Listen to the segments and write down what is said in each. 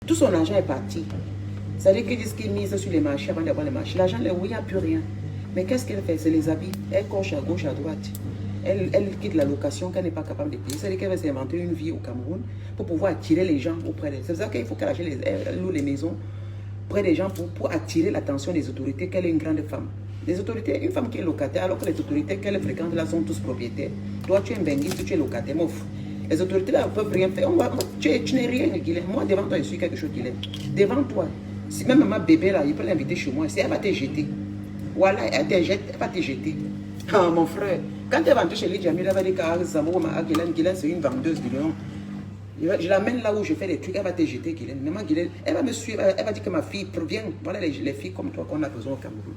Tout son argent est parti. C'est-à-dire qu'ils disent qu'ils misent sur les marchés avant d'avoir les marchés. L'argent, oui, il n'y a plus rien. Mais qu'est-ce qu'elle fait? C'est les habits. Elle coche à gauche, à droite. Elle quitte la location qu'elle n'est pas capable de payer. C'est-à-dire qu'elle va s'inventer une vie au Cameroun pour pouvoir attirer les gens auprès d'elle. C'est pour ça qu'il faut qu'elle achète les maisons près des gens pour attirer l'attention des autorités qu'elle est une grande femme. Les autorités, une femme qui est locataire, alors que les autorités qu'elle fréquente là sont tous propriétaires. Toi, tu es un benguiste, tu es locataire, mouf. Les autorités là ne peuvent rien faire. Tu n'es rien, Guilhem. Moi, devant toi, je suis quelque chose, Guilhem. Devant toi. Si même ma bébé là, il peut l'inviter chez moi. Si elle va te jeter. Voilà, elle va te jeter. Ah, mon frère. Quand elle va entrer chez lui, Jamil, elle va dire que Guilhem, c'est une vendeuse de lion. Je l'amène là où je fais des trucs, elle va te jeter, Guilhem. Maman Guilhem, elle va me suivre, elle va dire que ma fille provient. Voilà les filles comme toi qu'on a besoin au Cameroun.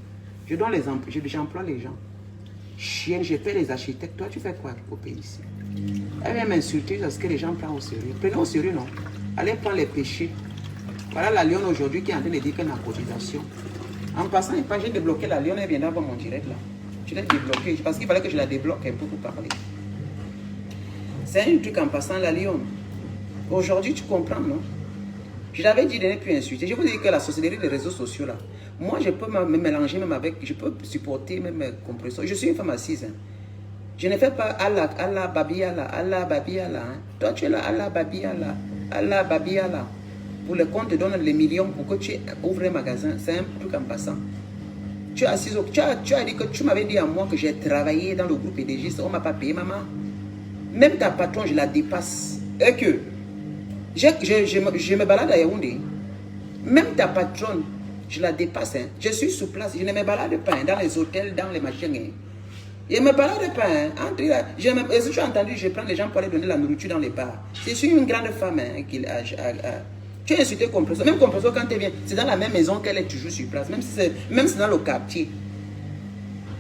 Je donne les emplois, j'emploie les gens. Chienne, je fais les architectes. Toi, tu fais quoi au pays ici? Elle vient m'insulter parce que les gens prennent au sérieux. Prenons au sérieux, non? Allez prendre les péchés. Voilà la Lyon aujourd'hui qui est en train de dire qu'elle a cotisation. En passant, j'ai débloqué la Lyon, elle viendra voir mon direct là. Je l'ai débloqué parce qu'il fallait que je la débloque un peu pour parler. C'est un truc en passant la Lyon. Aujourd'hui, tu comprends, non? Je l'avais dit de ne plus insulter. Je vous dis que la société des réseaux sociaux là, moi je peux me mélanger même avec, je peux supporter même compresseur. Je suis une femme assise. Hein. Je ne fais pas Allah, Allah, Babi Allah, Allah, Babi Allah. Hein. Toi tu es là, Allah, Babi Allah, Allah, Babi Allah. Pour le compte te donne les millions pour que tu ouvres un magasin. C'est un truc en passant. Tu es assise, tu as dit que tu m'avais dit à moi que j'ai travaillé dans le groupe PDG, on ne m'a pas payé, maman. Même ta patronne, je la dépasse. Et que je me balade à Yaoundé. Même ta patronne, je la dépasse. Hein. Je suis sur place. Je ne me balade pas hein, dans les hôtels, dans les machines. Hein. Je ne me balade pas. Hein. Si tu as entendu, je prends les gens pour aller donner la nourriture dans les bars. Je suis une grande femme. Hein, tu as insulté Compressor. Même Compressor, quand tu viens, c'est dans la même maison qu'elle est toujours sur place. Même si c'est dans le quartier.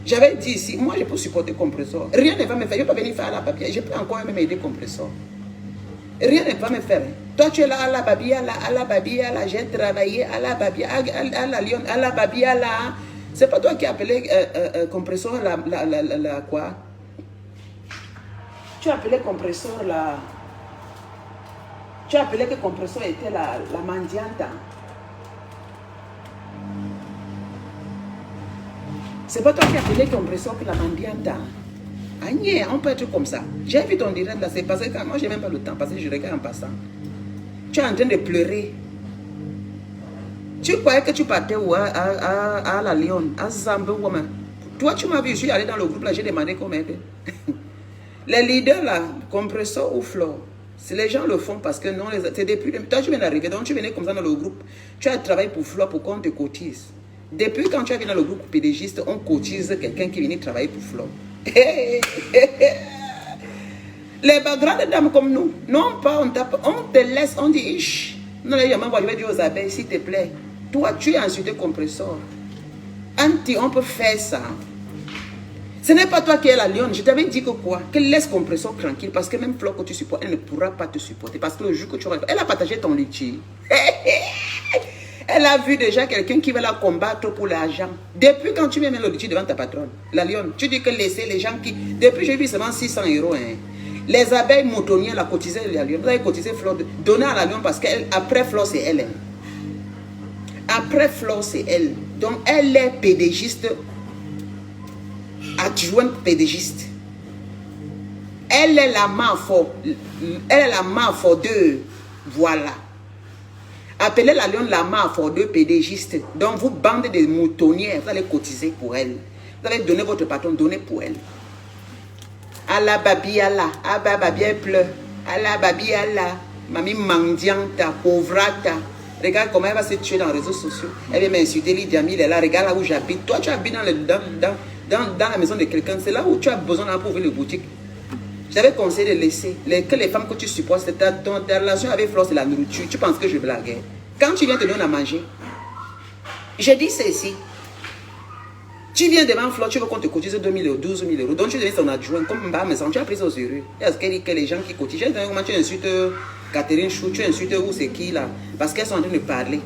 J'avais dit ici, moi je peux supporter Compressor. Rien ne va me faire. Je ne peux pas venir faire à la papier. Je peux encore même aider Compressor. Rien ne va me faire. Toi, tu es là, à la Babia, là, j'ai travaillé, à la Babia, à la Lyon, à la Babia, là. C'est pas toi qui as appelé Compressor la quoi? Tu as appelé Compressor la... Tu as appelé que Compressor était la mendiante. C'est pas toi qui as appelé Compressor que la mendiante. Agnès, on peut être comme ça. J'ai vu ton direct là, c'est passé quand moi j'ai même pas le temps parce que je regarde en passant. Tu es en train de pleurer. Tu croyais que tu partais où à la Lyon, à Zambé, toi tu m'as vu, je suis allé dans le groupe là, j'ai demandé comment aider. Les leaders là, Compressor ou Flore, les gens le font parce que non, c'est depuis. Toi tu viens d'arriver, donc tu venais comme ça dans le groupe. Tu as travaillé pour Flore pour qu'on te cotise. Depuis quand tu es venu dans le groupe pédégiste, on cotise quelqu'un qui vient travailler pour Flore. Les grandes dames comme nous, non pas on tape, on te laisse, on dit ish. Non, je vais dire aux abeilles, s'il te plaît. Toi, tu es insulté Compressor. Anti, on peut faire ça. Ce n'est pas toi qui es la lionne. Je t'avais dit que quoi? Qu'elle laisse Compressor tranquille. Parce que même Flore que tu supportes, elle ne pourra pas te supporter. Parce que le jour que tu auras... Elle a partagé ton litchi. Elle a vu déjà quelqu'un qui va la combattre pour l'argent. Depuis quand tu mets le litchi devant ta patronne, la lionne, tu dis que laisser les gens qui... Depuis, j'ai vu seulement 600 €. Hein. Les abeilles moutonnières, la cotiser la lionne. Vous avez cotisé Flore, donner à la lionne parce qu'après Flore, c'est elle. Hein. Après Flore, c'est elle. Donc, elle est pédégiste, adjointe pédégiste. Elle est la Marfort. Elle est la Marfort 2. Voilà. Appelez la lionne la Marfort 2 pédégiste. Donc, vous, bande de moutonnières, vous allez cotiser pour elle. Vous allez donner votre patron, donner pour elle. Allah babi Allah. Abba babi elle pleure. Allah babi Allah. Mamie mendiante, pauvrata. Regarde comment elle va se tuer dans les réseaux sociaux. Elle vient m'insulter, Lydia Mille est là. Regarde là où j'habite. Toi, tu habites dans la maison de quelqu'un. C'est là où tu as besoin pour ouvrir le boutique. J'avais conseillé de laisser. Que les femmes que tu supportes, ta relation avec Flore, c'est la nourriture. Tu penses que je blague. Quand tu viens te donner à manger, j'ai dit ceci. Tu viens devant Flore, tu veux qu'on te cotise 2 000 €, 12 000 €. Donc tu deviens son adjoint. Comme Mbamezan, tu as pris ça au sérieux. Est-ce que les gens qui cotisent, comment tu insultes Catherine Chou, tu insultes où c'est qui là? Parce qu'elles sont en train de parler.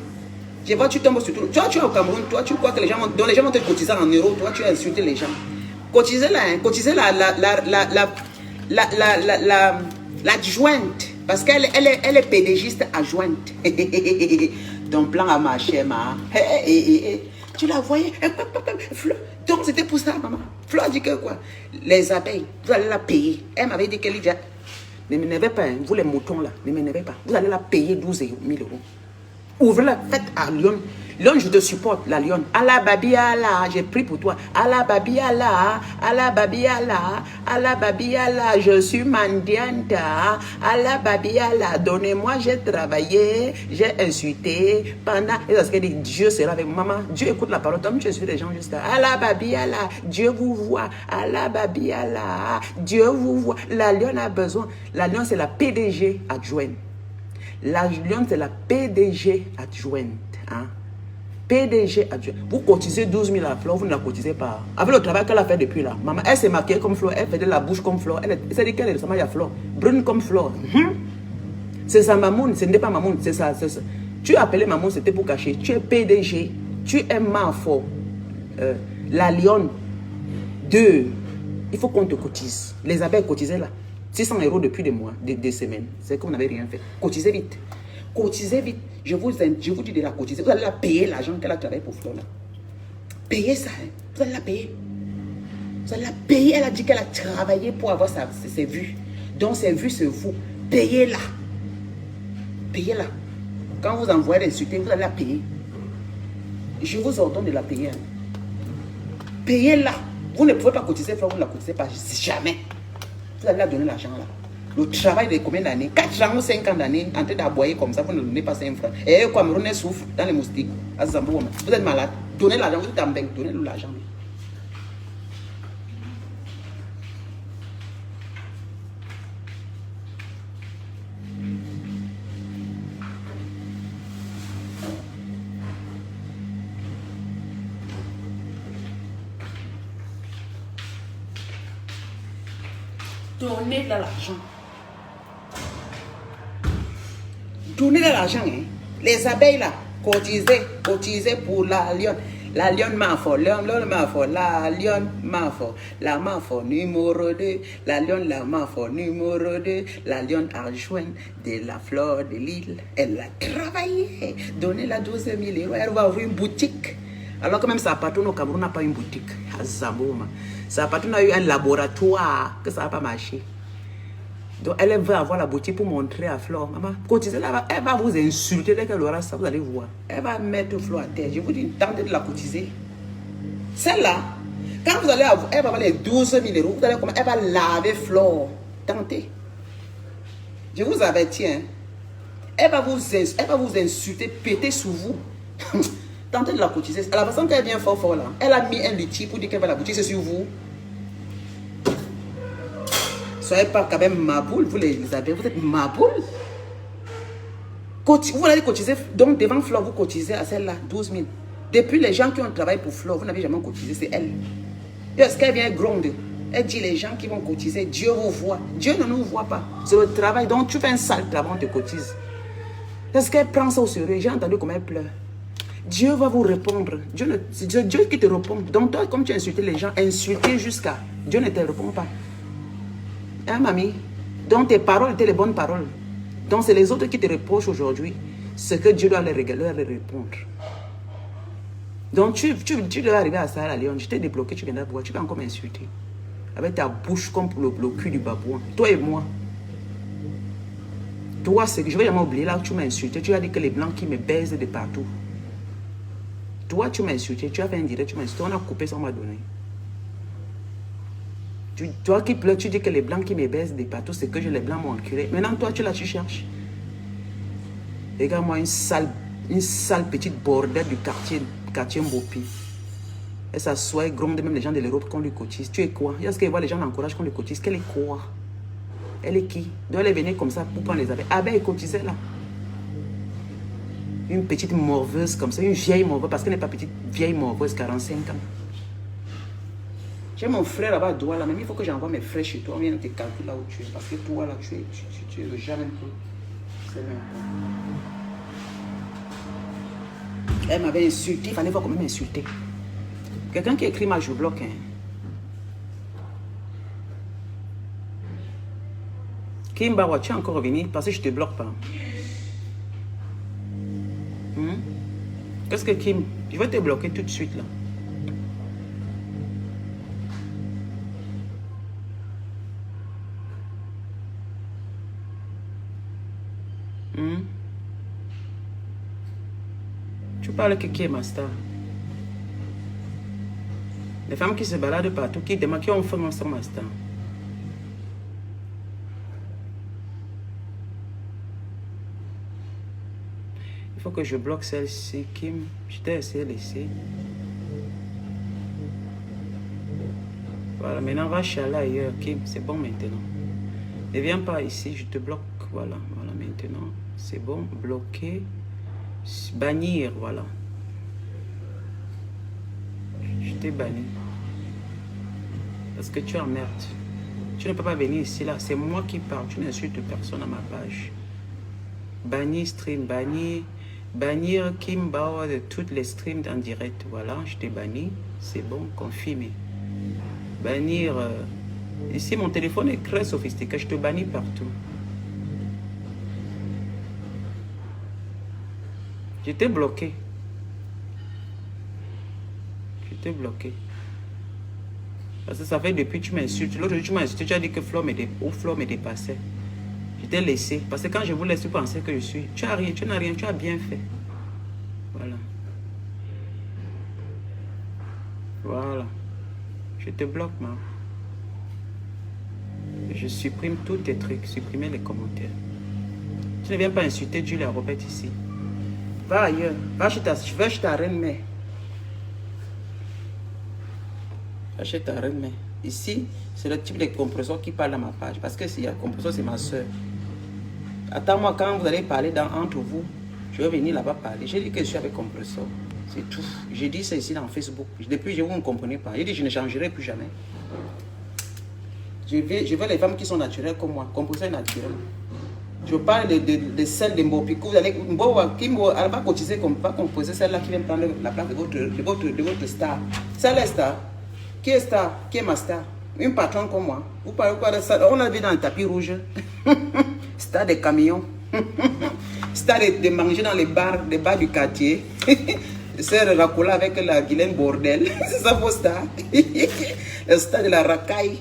Je vois, tu tombes sur tout. Toi, tu es au Cameroun, toi, tu crois que les gens vont te cotiser en euros. Toi, tu as insulté les gens. Cotiser là, hein, cotiser l'adjointe. Parce qu'elle est pédégiste adjointe. Ton plan a marché, ma. Tu la voyais. Donc c'était pour ça, maman. Flo a dit que quoi? Les abeilles, vous allez la payer. Elle m'avait dit qu'elle déjà... Ne m'énervez pas, hein. Vous les moutons là, ne m'énervez pas. Vous allez la payer 12 000 €. Ouvrez-la, faites à Lyon. Lyon, je te supporte, la Lyon. Allah babi Allah, j'ai pris pour toi. Allah babi Allah, Allah babi Allah, Allah babi Allah, je suis mendiante. Allah babi Allah, donnez-moi, j'ai travaillé, j'ai insulté pendant. Et parce qu'elle dit, Dieu sera avec moi. Maman, Dieu écoute la parole. Toi, tu insultes les gens jusqu'à Allah babi Allah, Dieu vous voit. Allah babi Allah, Dieu vous voit. La Lyon a besoin. La Lyon, c'est la PDG adjointe. La Lyon, c'est la PDG adjointe. Hein? PDG adjointe. Vous cotisez 12 000 à Flo, vous ne la cotisez pas. Avec le travail qu'elle a fait depuis là. Maman, elle s'est maquillée comme Flo, elle faisait la bouche comme Flo. Elle s'est dit qu'elle est récemment à Flo. Brune comme Flo. C'est sa mamoun, ce n'est pas mamoun, c'est ça. Tu as appelé mamoun, c'était pour cacher. Tu es PDG, tu es Mafo. La Lyon 2. Il faut qu'on te cotise. Les abeilles cotisaient là. 600 € depuis des mois, des semaines. C'est qu'on n'avait rien fait. Cotisez vite. Cotisez vite. Je vous dis de la cotiser. Vous allez la payer l'argent qu'elle a travaillé pour Flo là. Payez ça. Hein. Vous allez la payer. Vous allez la payer. Elle a dit qu'elle a travaillé pour avoir ses vues. Donc ses vues, c'est vous. Payez-la. Payez-la. Quand vous envoyez l'insulter, vous allez la payer. Je vous ordonne de la payer. Hein. Payez-la. Vous ne pouvez pas cotiser Flo, vous ne la cotisez pas. Jamais. Vous allez la donner l'argent là. Le travail de combien d'années? 4 ans ou 5 ans d'années en train d'aboyer comme ça, vous ne donnez pas 5 francs. Et au Cameroun, elle souffre dans les moustiques. Vous êtes malade. Donnez l'argent, vous êtes en bain, donnez-lui l'argent. Donnez de l'argent. Donnez de l'argent. Hein. Les abeilles là, cotisez pour la lionne. La lionne Mafo, la lionne Mafo, la Mafo numéro 2, la lionne la Mafo numéro 2, la lionne adjointe de la fleur de l'île. Elle a travaillé. Donnez-la 12 000 €. Elle va ouvrir une boutique. Alors que même sa patronne au Cameroun n'a pas une boutique. Sa patronne a eu un laboratoire que ça n'a pas marché. Donc elle va avoir la boutique pour montrer à Flo. Maman, cotisez là, elle va vous insulter dès qu'elle aura ça, vous allez voir. Elle va mettre Flo à terre. Je vous dis, tentez de la cotiser. Celle-là, quand vous allez avoir, elle va avoir les 12 000 €, vous allez comment, elle va laver Flo. Tentez. Je vous avertis, hein. Elle va vous insulter, péter sous vous. Tentez de la cotiser. La façon qu'elle vient fort là, elle a mis un litige pour dire qu'elle va la cotiser sur vous. Soyez pas quand même ma boule, vous les abeilles, vous êtes ma boule. Vous allez cotiser, donc devant Flo, vous cotisez à celle-là, 12 000. Depuis les gens qui ont travaillé pour Flo, vous n'avez jamais cotisé, c'est elle. Parce qu'elle vient gronde. Elle dit les gens qui vont cotiser, Dieu vous voit. Dieu ne nous voit pas. C'est le travail. Donc tu fais un sale travail, on te cotise. Parce qu'elle prend ça au sérieux. J'ai entendu comment elle pleure. Dieu va vous répondre. C'est Dieu qui te répond. Donc toi, comme tu as insulté les gens, insulté jusqu'à Dieu ne te répond pas. Hein, mamie? Donc tes paroles étaient les bonnes paroles. Donc c'est les autres qui te reprochent aujourd'hui. Ce que Dieu doit leur répondre. Donc tu dois arriver à ça, à la Lyon. Je t'ai débloqué, tu viendras voir. Tu vas encore m'insulter. Avec ta bouche comme pour le cul du babouin. Toi et moi. Toi, c'est que je vais jamais oublier là où tu m'as insulté. Tu as dit que les blancs qui me baisent de partout. Toi, tu m'as insulté. Tu as fait un direct, tu m'as insulté. On a coupé ça, on m'a donné. Toi qui pleures, tu dis que les blancs qui me baissent de partout, c'est que les blancs m'ont enculé. Maintenant, toi, tu cherches. Regarde-moi, une sale petite bordelle du quartier Mbopi. Elle s'assoit et gronde même les gens de l'Europe qu'on lui cotise. Tu es quoi? Est-ce qu'elle voit les gens l'encouragent qu'on lui cotise? Qu'elle est quoi? Elle est qui? Donc elle est venue comme ça pour prendre les abeilles. Abeilles cotisées là. Une petite morveuse comme ça, une vieille morveuse, parce qu'elle n'est pas petite, vieille morveuse, 45 ans. J'ai mon frère là-bas à Douala, mais il faut que j'envoie mes frères chez toi. On vient de te calculer là où tu es. Parce que toi là, tu es le jamais peu. C'est même pas. Elle m'avait insulté, il fallait voir comment m'insulter. Quelqu'un qui écrit mal, je bloque. Hein. Kimba, tu es encore revenu parce que je te bloque pas. Qu'est-ce que Kim? Je vais te bloquer tout de suite là. Tu parles que qui est ma star? Les femmes qui se baladent partout, qui demandent qui ont fait mon ma star. Il faut que je bloque celle-ci, Kim. Je t'ai essayé de laisser. Voilà, maintenant va chialer ailleurs, Kim. C'est bon maintenant. Ne viens pas ici, je te bloque. Voilà, voilà maintenant. C'est bon, bloquer. Bannir, voilà. Je t'ai banni. Parce que tu emmerdes. Tu ne peux pas venir ici, là. C'est moi qui parle. Tu n'insultes personne à ma page. Bannir stream, bannir Kimba de toutes les streams en direct. Voilà, je t'ai banni. C'est bon, confirmé. Bannir. Ici, mon téléphone est très sophistiqué. Je te bannis partout. Je t'ai bloqué. Je t'ai bloqué. Parce que ça fait depuis que tu m'insultes. L'autre jour, tu m'as insulté. Tu as dit que Flo me dépassait. Je t'ai laissé. Parce que quand je vous laisse, tu pensais que je suis. Tu n'as rien, tu as bien fait. Voilà. Voilà. Je te bloque, ma. Je supprime tous tes trucs. Supprimer les commentaires. Tu ne viens pas insulter Julia Robert ici. Va ailleurs. Va chez ta reine-mère. Va chez ta reine-mère. Ici, c'est le type de compresseur qui parle à ma page. Parce que s'il y a compresseur, c'est ma soeur. Attends-moi, quand vous allez parler entre vous, je vais venir là-bas parler. J'ai dit que je suis avec compresseur. C'est tout. J'ai dit ça ici dans Facebook. Depuis, vous ne comprenez pas. J'ai dit que je ne changerai plus jamais. Je veux les femmes qui sont naturelles comme moi. Compresseur est naturel. Je parle de celle de Mbopico. Vous allez, Kimbo, elle va cotiser comme pas composer celle-là qui vient prendre la place de votre star. C'est la star. Qui est star? Qui est ma star? Une patronne comme moi. Vous parlez quoi de ça? On a vu dans le tapis rouge. Star des camions. Star de manger dans les bars du quartier. C'est Racola avec la Guylaine Bordel. C'est ça vos stars. Le star de la racaille.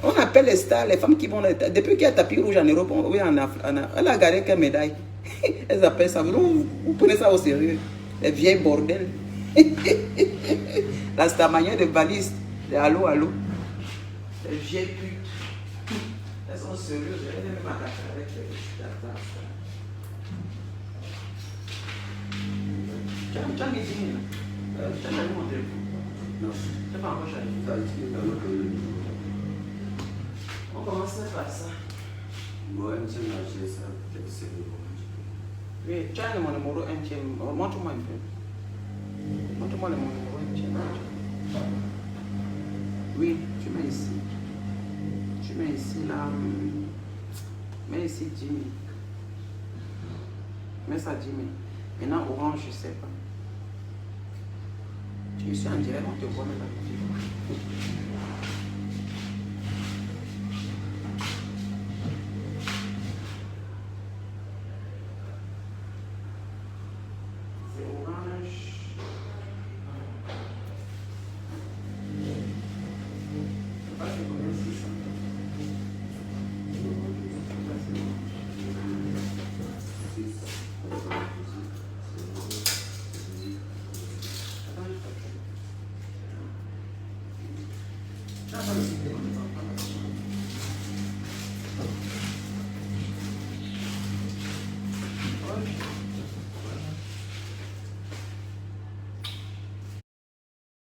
On appelle les stars, les femmes qui vont... Depuis qu'il y a tapis rouge en Europe, oui, elle a gagné quelle médaille? Elles appellent ça. Vous prenez ça au sérieux. Les vieilles bordels. La stamania de baliste. Les allô, allô. Les vieilles putes. Elles sont sérieuses. Elles aiment m'attaquer avec les stars. Tu as mis 10 000 là. Tu as mis mon téléphone. Non. Tu n'as pas encore chargé. On commence par ça. Moi, je vais acheter ça. Oui, tu as mon numéro MTM. Montre-moi un peu. Montre-moi mon numéro MTM. Oui, tu mets ici. Tu mets ici là. Mets ici Jimmy. Mets ça Jimmy. Maintenant, orange, je ne sais pas. Tu suis en direct, on te voit maintenant.